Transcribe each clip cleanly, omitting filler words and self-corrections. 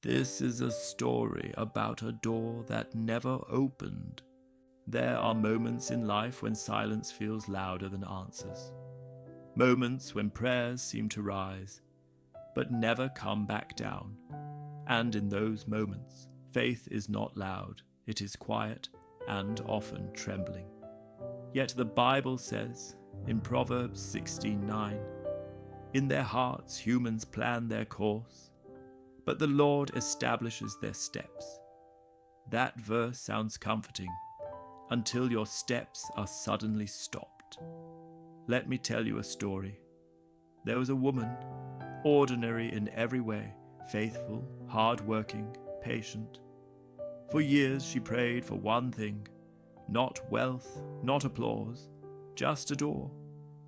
This is a story about a door that never opened. There are moments in life when silence feels louder than answers. Moments when prayers seem to rise, but never come back down. And in those moments, faith is not loud, it is quiet and often trembling. Yet the Bible says, in Proverbs 16:9, "In their hearts humans plan their course, but the Lord establishes their steps." That verse sounds comforting until your steps are suddenly stopped. Let me tell you a story. There was a woman, ordinary in every way, faithful, hard-working, patient. For years she prayed for one thing, not wealth, not applause, just a door,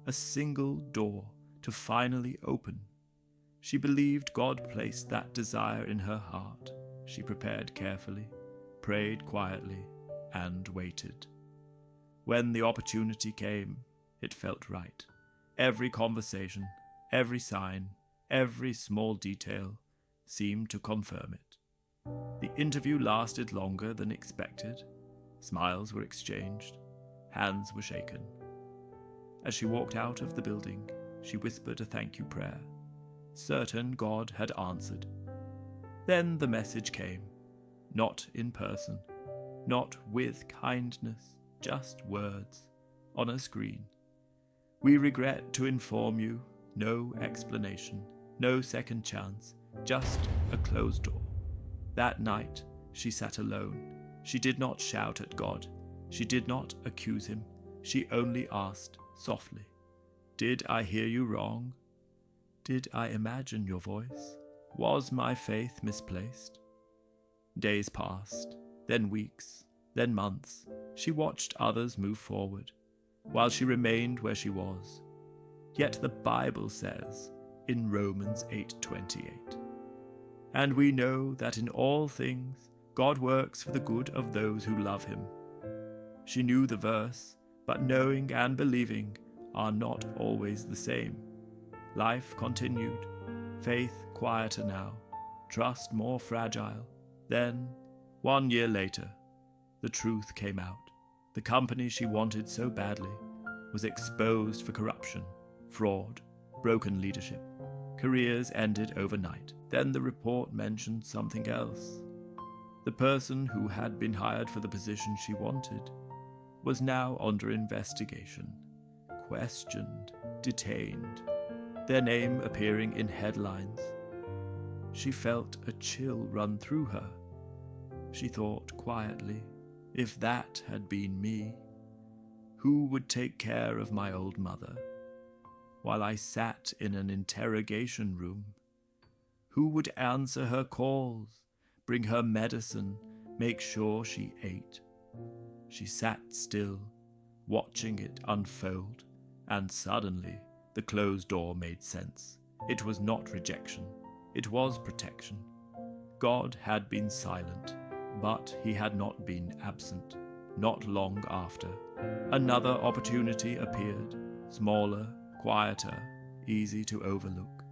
a single door to finally open. She believed God placed that desire in her heart. She prepared carefully, prayed quietly, and waited. When the opportunity came, it felt right. Every conversation, every sign, every small detail seemed to confirm it. The interview lasted longer than expected. Smiles were exchanged, hands were shaken. As she walked out of the building, she whispered a thank you prayer, certain God had answered. Then the message came, not in person, not with kindness, just words on a screen. "We regret to inform you, no explanation, no second chance, just a closed door." That night, she sat alone. She did not shout at God. She did not accuse him. She only asked softly, "Did I hear you wrong? Did I imagine your voice? Was my faith misplaced?" Days passed, then weeks, then months. She watched others move forward, while she remained where she was. Yet the Bible says in Romans 8:28, "And we know that in all things God works for the good of those who love him." She knew the verse, but knowing and believing are not always the same. Life continued, faith quieter now, trust more fragile. Then, 1 year later, the truth came out. The company she wanted so badly was exposed for corruption, fraud, broken leadership. Careers ended overnight. Then the report mentioned something else. The person who had been hired for the position she wanted was now under investigation, questioned, detained, their name appearing in headlines. She felt a chill run through her. She thought quietly, if that had been me, who would take care of my old mother while I sat in an interrogation room? Who would answer her calls, bring her medicine, make sure she ate? She sat still, watching it unfold, and suddenly the closed door made sense. It was not rejection, it was protection. God had been silent, but he had not been absent. Not long after, another opportunity appeared, smaller, quieter, easy to overlook.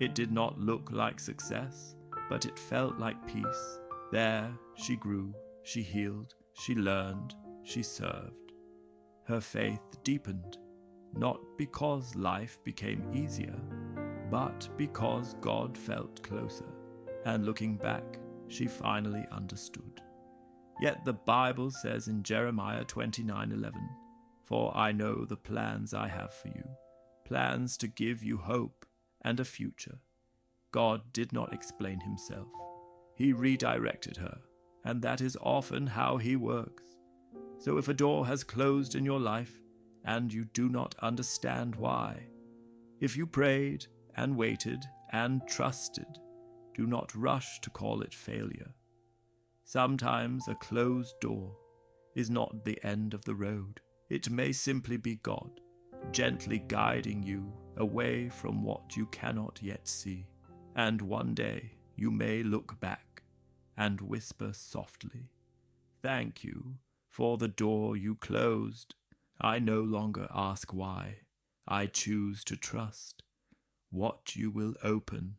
It did not look like success, but it felt like peace. There she grew, she healed, she learned, she served. Her faith deepened, not because life became easier, but because God felt closer. And looking back, she finally understood. Yet the Bible says in Jeremiah 29:11, "For I know the plans I have for you, plans to give you hope and a future." God did not explain himself. He redirected her, and that is often how he works. So if a door has closed in your life and you do not understand why, if you prayed and waited and trusted, do not rush to call it failure. Sometimes a closed door is not the end of the road. It may simply be God, gently guiding you away from what you cannot yet see. And one day you may look back and whisper softly, "Thank you for the door you closed. I no longer ask why. I choose to trust what you will open."